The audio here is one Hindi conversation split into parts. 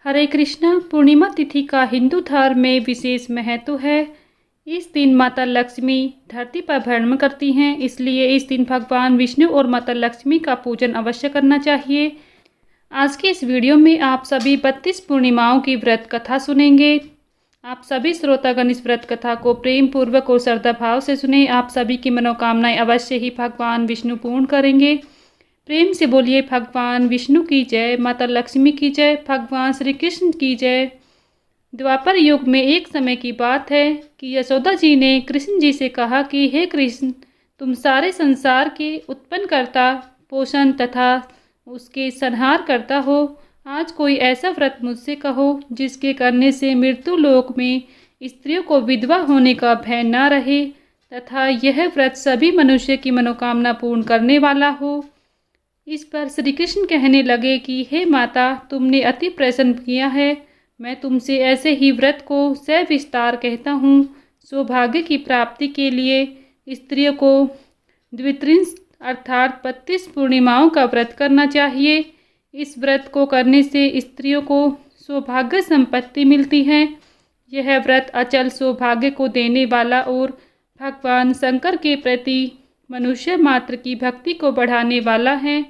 हरे कृष्णा। पूर्णिमा तिथि का हिंदू धर्म में विशेष महत्व है। इस दिन माता लक्ष्मी धरती पर भ्रमण करती हैं, इसलिए इस दिन भगवान विष्णु और माता लक्ष्मी का पूजन अवश्य करना चाहिए। आज के इस वीडियो में आप सभी 32 पूर्णिमाओं की व्रत कथा सुनेंगे। आप सभी श्रोतागण इस व्रत कथा को प्रेम पूर्वक और श्रद्धा भाव से सुने। आप सभी की मनोकामनाएं अवश्य ही भगवान विष्णु पूर्ण करेंगे। प्रेम से बोलिए भगवान विष्णु की जय, माता लक्ष्मी की जय, भगवान श्री कृष्ण की जय। द्वापर युग में एक समय की बात है कि यशोदा जी ने कृष्ण जी से कहा कि हे कृष्ण, तुम सारे संसार के उत्पन्न करता, पोषण तथा उसके संहार करता हो। आज कोई ऐसा व्रत मुझसे कहो जिसके करने से मृत्यु लोक में स्त्रियों को विधवा होने का भय न रहे तथा यह व्रत सभी मनुष्य की मनोकामना पूर्ण करने वाला हो। इस पर श्री कृष्ण कहने लगे कि हे माता, तुमने अति प्रसन्न किया है। मैं तुमसे ऐसे ही व्रत को सविस्तार कहता हूँ। सौभाग्य की प्राप्ति के लिए स्त्रियों को द्वित्रिंश अर्थात 32 पूर्णिमाओं का व्रत करना चाहिए। इस व्रत को करने से स्त्रियों को सौभाग्य संपत्ति मिलती है। यह व्रत अचल सौभाग्य को देने वाला और भगवान शंकर के प्रति मनुष्य मात्र की भक्ति को बढ़ाने वाला है।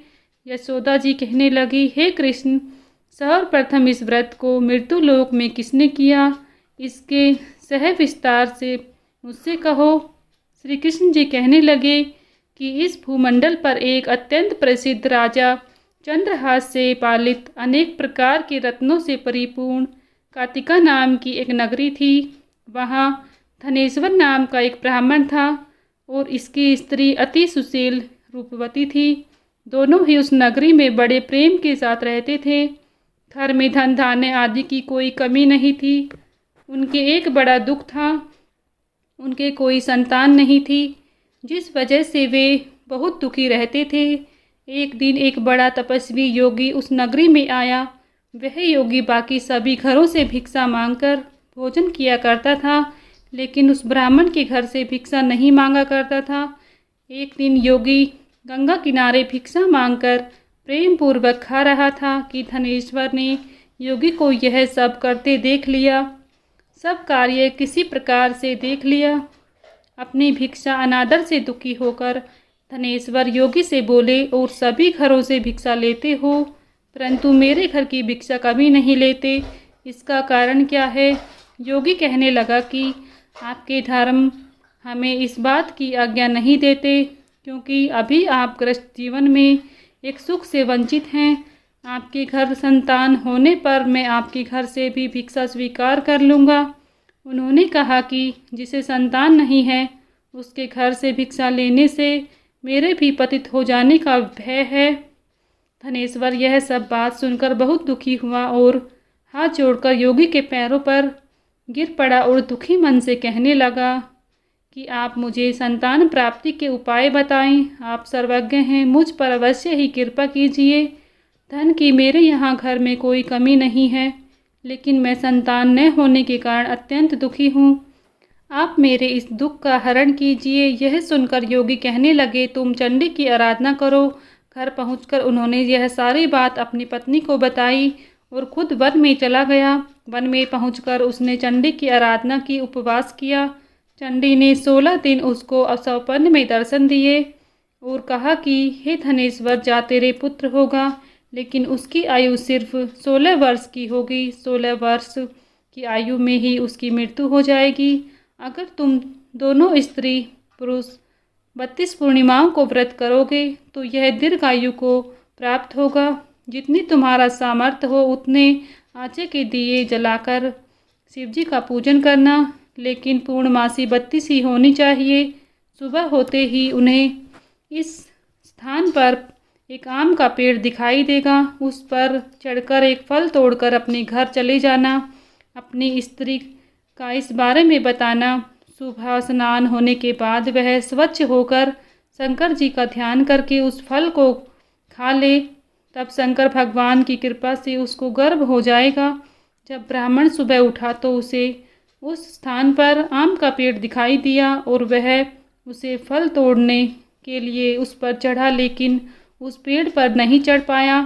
यशोदा जी कहने लगी, हे कृष्ण, सर्वप्रथम इस व्रत को मृत्यु लोक में किसने किया, इसके सह विस्तार से मुझसे कहो। श्री कृष्ण जी कहने लगे कि इस भूमंडल पर एक अत्यंत प्रसिद्ध राजा चंद्रहास से पालित अनेक प्रकार के रत्नों से परिपूर्ण कातिका नाम की एक नगरी थी। वहाँ धनेश्वर नाम का एक ब्राह्मण था और इसकी स्त्री अति सुशील रूपवती थी। दोनों ही उस नगरी में बड़े प्रेम के साथ रहते थे। घर में धन धान्य आदि की कोई कमी नहीं थी। उनके एक बड़ा दुख था, उनके कोई संतान नहीं थी, जिस वजह से वे बहुत दुखी रहते थे। एक दिन एक बड़ा तपस्वी योगी उस नगरी में आया। वह योगी बाकी सभी घरों से भिक्षा मांगकर भोजन किया करता था, लेकिन उस ब्राह्मण के घर से भिक्षा नहीं मांगा करता था। एक दिन योगी गंगा किनारे भिक्षा मांगकर प्रेम पूर्वक खा रहा था कि धनेश्वर ने योगी को यह सब करते देख लिया। सब कार्य किसी प्रकार से देख लिया। अपनी भिक्षा अनादर से दुखी होकर धनेश्वर योगी से बोले, और सभी घरों से भिक्षा लेते हो परंतु मेरे घर की भिक्षा कभी नहीं लेते, इसका कारण क्या है। योगी कहने लगा कि आपके धर्म हमें इस बात की आज्ञा नहीं देते, क्योंकि अभी आप ग्रस्त जीवन में एक सुख से वंचित हैं। आपके घर संतान होने पर मैं आपके घर से भी भिक्षा स्वीकार कर लूँगा। उन्होंने कहा कि जिसे संतान नहीं है उसके घर से भिक्षा लेने से मेरे भी पतित हो जाने का भय है। धनेश्वर यह सब बात सुनकर बहुत दुखी हुआ और हाथ जोड़कर योगी के पैरों पर गिर पड़ा और दुखी मन से कहने लगा कि आप मुझे संतान प्राप्ति के उपाय बताएं। आप सर्वज्ञ हैं, मुझ पर अवश्य ही कृपा कीजिए। धन की मेरे यहाँ घर में कोई कमी नहीं है, लेकिन मैं संतान न होने के कारण अत्यंत दुखी हूँ। आप मेरे इस दुख का हरण कीजिए। यह सुनकर योगी कहने लगे, तुम चंडी की आराधना करो। घर पहुंचकर उन्होंने यह सारी बात अपनी पत्नी को बताई और खुद वन में चला गया। वन में पहुंचकर उसने चंडी की आराधना की, उपवास किया। चंडी ने 16 दिन उसको सौपन में दर्शन दिए और कहा कि हे धनेश्वर, जा तेरे पुत्र होगा, लेकिन उसकी आयु सिर्फ 16 वर्ष की होगी। 16 वर्ष की आयु में ही उसकी मृत्यु हो जाएगी। अगर तुम दोनों स्त्री पुरुष 32 पूर्णिमाओं को व्रत करोगे तो यह दीर्घायु को प्राप्त होगा। जितनी तुम्हारा सामर्थ्य हो उतने आचे के दिए जलाकर शिवजी का पूजन करना, लेकिन पूर्णमासी 32 ही होनी चाहिए। सुबह होते ही उन्हें इस स्थान पर एक आम का पेड़ दिखाई देगा। उस पर चढ़कर एक फल तोड़कर अपने घर चले जाना। अपनी स्त्री का इस बारे में बताना। सुबह स्नान होने के बाद वह स्वच्छ होकर शंकर जी का ध्यान करके उस फल को खा ले, तब शंकर भगवान की कृपा से उसको गर्भ हो जाएगा। जब ब्राह्मण सुबह उठा तो उसे उस स्थान पर आम का पेड़ दिखाई दिया और वह उसे फल तोड़ने के लिए उस पर चढ़ा, लेकिन उस पेड़ पर नहीं चढ़ पाया।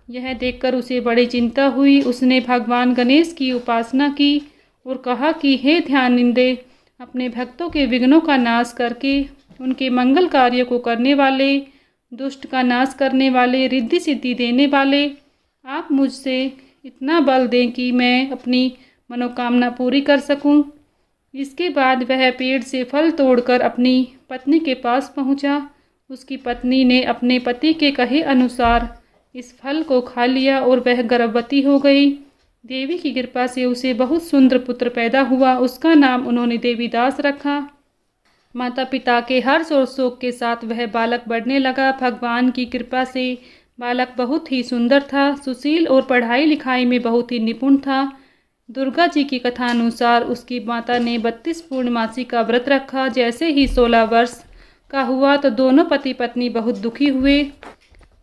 यह देखकर उसे बड़ी चिंता हुई। उसने भगवान गणेश की उपासना की और कहा कि हे ध्यानिंदे, अपने भक्तों के विघ्नों का नाश करके उनके मंगल कार्यों को करने वाले, दुष्ट का नाश करने वाले, रिद्धि सिद्धि देने वाले, आप मुझसे इतना बल दें कि मैं अपनी मनोकामना पूरी कर सकूं। इसके बाद वह पेड़ से फल तोड़कर अपनी पत्नी के पास पहुंचा। उसकी पत्नी ने अपने पति के कहे अनुसार इस फल को खा लिया और वह गर्भवती हो गई। देवी की कृपा से उसे बहुत सुंदर पुत्र पैदा हुआ। उसका नाम उन्होंने देवीदास रखा। माता पिता के हर्ष और शोक के साथ वह बालक बढ़ने लगा। भगवान की कृपा से बालक बहुत ही सुंदर था, सुशील और पढ़ाई लिखाई में बहुत ही निपुण था। दुर्गा जी की कथा अनुसार उसकी माता ने 32 पूर्णमासी का व्रत रखा। जैसे ही 16 वर्ष का हुआ तो दोनों पति पत्नी बहुत दुखी हुए।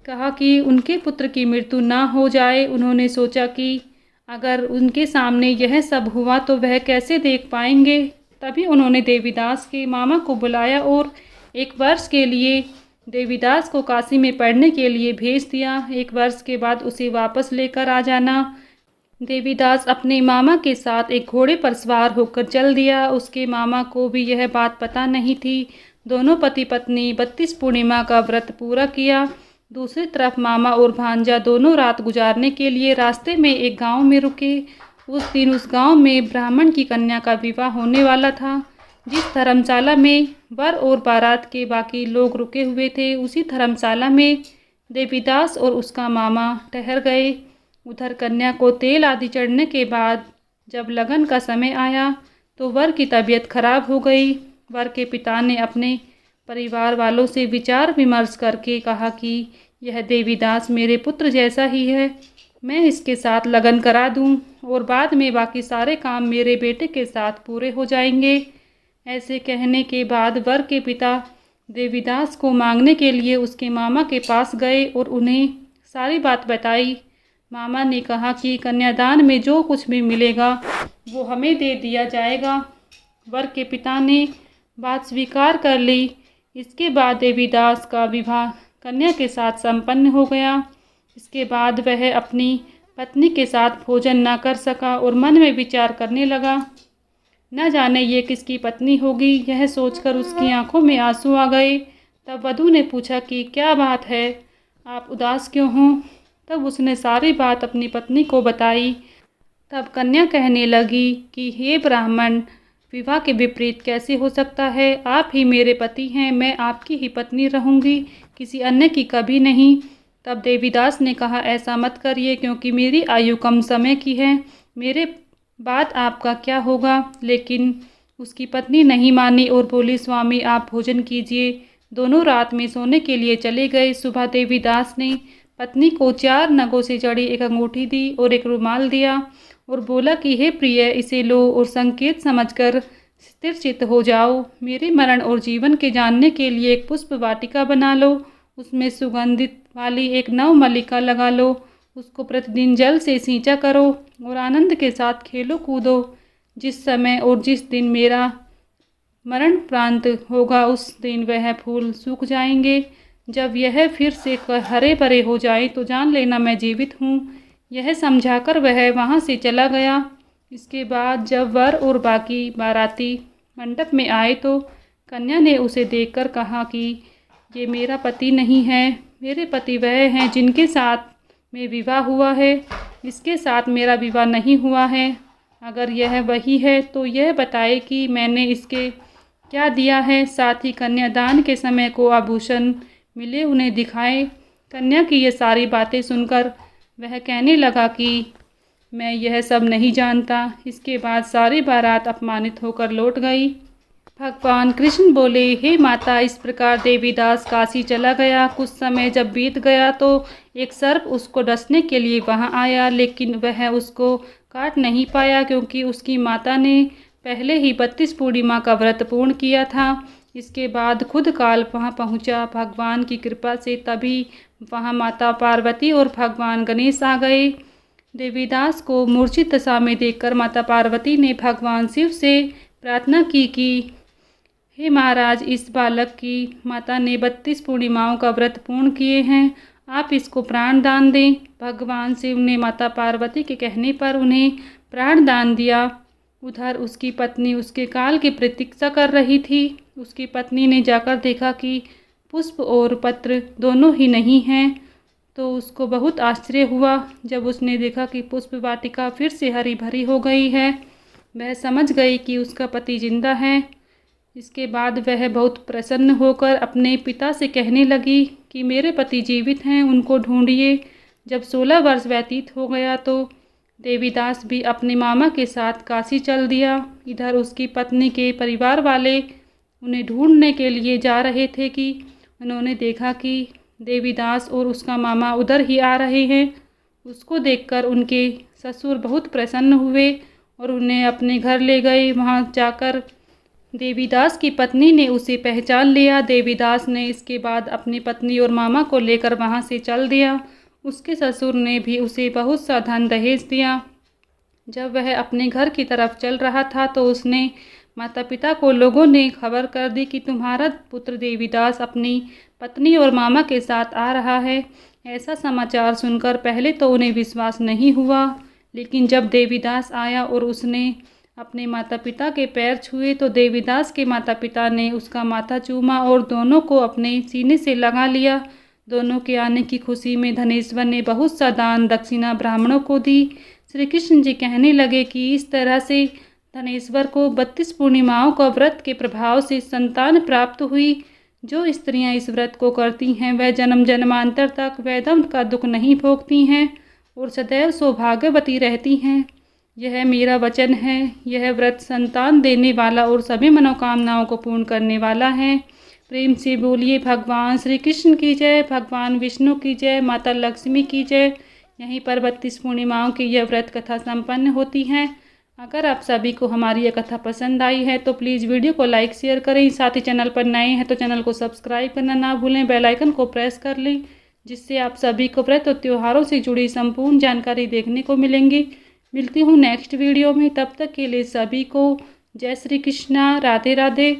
कहा कि उनके पुत्र की मृत्यु ना हो जाए। उन्होंने सोचा कि अगर उनके सामने यह सब हुआ तो वह कैसे देख पाएंगे। तभी उन्होंने देवीदास के मामा को बुलाया और 1 वर्ष के लिए देवीदास को काशी में पढ़ने के लिए भेज दिया। 1 वर्ष के बाद उसे वापस लेकर आ जाना। देवीदास अपने मामा के साथ एक घोड़े पर सवार होकर चल दिया। उसके मामा को भी यह बात पता नहीं थी। दोनों पति पत्नी 32 पूर्णिमा का व्रत पूरा किया। दूसरी तरफ मामा और भांजा दोनों रात गुजारने के लिए रास्ते में एक गांव में रुके। उस दिन उस गांव में ब्राह्मण की कन्या का विवाह होने वाला था। जिस धर्मशाला में वर और बारात के बाकी लोग रुके हुए थे, उसी धर्मशाला में देवीदास और उसका मामा ठहर गए। उधर कन्या को तेल आदि चढ़ने के बाद जब लगन का समय आया तो वर की तबीयत खराब हो गई। वर के पिता ने अपने परिवार वालों से विचार विमर्श करके कहा कि यह देवीदास मेरे पुत्र जैसा ही है, मैं इसके साथ लगन करा दूं और बाद में बाकी सारे काम मेरे बेटे के साथ पूरे हो जाएंगे। ऐसे कहने के बाद वर के पिता देवीदास को मांगने के लिए उसके मामा के पास गए और उन्हें सारी बात बताई। मामा ने कहा कि कन्यादान में जो कुछ भी मिलेगा वो हमें दे दिया जाएगा। वर के पिता ने बात स्वीकार कर ली। इसके बाद देवीदास का विवाह कन्या के साथ संपन्न हो गया। इसके बाद वह अपनी पत्नी के साथ भोजन न कर सका और मन में विचार करने लगा, न जाने ये किसकी पत्नी होगी। यह सोचकर उसकी आंखों में आंसू आ गए। तब वधू ने पूछा कि क्या बात है, आप उदास क्यों हो। तब उसने सारी बात अपनी पत्नी को बताई। तब कन्या कहने लगी कि हे ब्राह्मण, विवाह के विपरीत कैसे हो सकता है। आप ही मेरे पति हैं, मैं आपकी ही पत्नी रहूंगी, किसी अन्य की कभी नहीं। तब देवीदास ने कहा, ऐसा मत करिए क्योंकि मेरी आयु कम समय की है, मेरे बाद आपका क्या होगा। लेकिन उसकी पत्नी नहीं मानी और बोली, स्वामी आप भोजन कीजिए। दोनों रात में सोने के लिए चले गए। सुबह देवीदास ने पत्नी को 4 नगों से जड़ी एक अंगूठी दी और एक रुमाल दिया और बोला कि हे प्रिय, इसे लो और संकेत समझकर स्थिर चित्त हो जाओ। मेरे मरण और जीवन के जानने के लिए एक पुष्प वाटिका बना लो, उसमें सुगंधित वाली एक नवमल्लिका लगा लो, उसको प्रतिदिन जल से सींचा करो और आनंद के साथ खेलो कूदो। जिस समय और जिस दिन मेरा मरण प्रांत होगा उस दिन वह फूल सूख जाएंगे। जब यह फिर से हरे भरे हो जाए तो जान लेना मैं जीवित हूँ। यह समझाकर वह वहाँ से चला गया। इसके बाद जब वर और बाकी बाराती मंडप में आए तो कन्या ने उसे देखकर कहा कि ये मेरा पति नहीं है, मेरे पति वह हैं जिनके साथ में विवाह हुआ है, इसके साथ मेरा विवाह नहीं हुआ है। अगर यह वही है तो यह बताए कि मैंने इसके क्या दिया है, साथ ही कन्यादान के समय को आभूषण मिले उन्हें दिखाए। कन्या की ये सारी बातें सुनकर वह कहने लगा कि मैं यह सब नहीं जानता। इसके बाद सारी बारात अपमानित होकर लौट गई। भगवान कृष्ण बोले, हे माता, इस प्रकार देवीदास काशी चला गया। कुछ समय जब बीत गया तो एक सर्प उसको डसने के लिए वहां आया, लेकिन वह उसको काट नहीं पाया क्योंकि उसकी माता ने पहले ही 32 पूर्णिमा का व्रत पूर्ण किया था। इसके बाद खुद काल वहाँ पहुँचा। भगवान की कृपा से तभी वहाँ माता पार्वती और भगवान गणेश आ गए। देवीदास को मूर्छित दशा में देखकर माता पार्वती ने भगवान शिव से प्रार्थना की कि हे महाराज, इस बालक की माता ने 32 पूर्णिमाओं का व्रत पूर्ण किए हैं, आप इसको प्राण दान दें। भगवान शिव ने माता पार्वती के कहने पर उन्हें प्राण दान दिया। उधर उसकी पत्नी उसके काल की प्रतीक्षा कर रही थी। उसकी पत्नी ने जाकर देखा कि पुष्प और पत्र दोनों ही नहीं हैं, तो उसको बहुत आश्चर्य हुआ। जब उसने देखा कि पुष्प वाटिका फिर से हरी भरी हो गई है, वह समझ गई कि उसका पति जिंदा है। इसके बाद वह बहुत प्रसन्न होकर अपने पिता से कहने लगी कि मेरे पति जीवित हैं, उनको ढूंढिए। जब 16 वर्ष व्यतीत हो गया तो देवीदास भी अपने मामा के साथ काशी चल दिया। इधर उसकी पत्नी के परिवार वाले उन्हें ढूंढने के लिए जा रहे थे कि उन्होंने देखा कि देवीदास और उसका मामा उधर ही आ रहे हैं। उसको देखकर उनके ससुर बहुत प्रसन्न हुए और उन्हें अपने घर ले गए। वहां जाकर देवीदास की पत्नी ने उसे पहचान लिया। देवीदास ने इसके बाद अपनी पत्नी और मामा को लेकर वहां से चल दिया। उसके ससुर ने भी उसे बहुत सा धन दहेज दिया। जब वह अपने घर की तरफ चल रहा था तो उसने माता पिता को लोगों ने खबर कर दी कि तुम्हारा पुत्र देवीदास अपनी पत्नी और मामा के साथ आ रहा है। ऐसा समाचार सुनकर पहले तो उन्हें विश्वास नहीं हुआ, लेकिन जब देवीदास आया और उसने अपने माता पिता के पैर छुए तो देवीदास के माता पिता ने उसका माथा चूमा और दोनों को अपने सीने से लगा लिया। दोनों के आने की खुशी में धनेश्वर ने बहुत सा दान दक्षिणा ब्राह्मणों को दी। श्री कृष्ण जी कहने लगे कि इस तरह से धनेश्वर को 32 पूर्णिमाओं का व्रत के प्रभाव से संतान प्राप्त हुई। जो स्त्रियां इस व्रत को करती हैं वह जन्म जन्मांतर तक वैधव्य का दुख नहीं भोगती हैं और सदैव सौभाग्यवती रहती हैं। यह मेरा वचन है। यह व्रत संतान देने वाला और सभी मनोकामनाओं को पूर्ण करने वाला है। प्रेम से बोलिए भगवान श्री कृष्ण की जय, भगवान विष्णु की जय, माता लक्ष्मी की जय। यहीं पर 32 पूर्णिमाओं की यह व्रत कथा संपन्न होती है। अगर आप सभी को हमारी यह कथा पसंद आई है तो प्लीज़ वीडियो को लाइक शेयर करें। साथ ही चैनल पर नए हैं तो चैनल को सब्सक्राइब करना ना भूलें। बेल आइकन को प्रेस कर लें, जिससे आप सभी को व्रत और त्योहारों से जुड़ी संपूर्ण जानकारी देखने को मिलेंगी। मिलती हूँ नेक्स्ट वीडियो में। तब तक के लिए सभी को जय श्री कृष्णा, राधे राधे।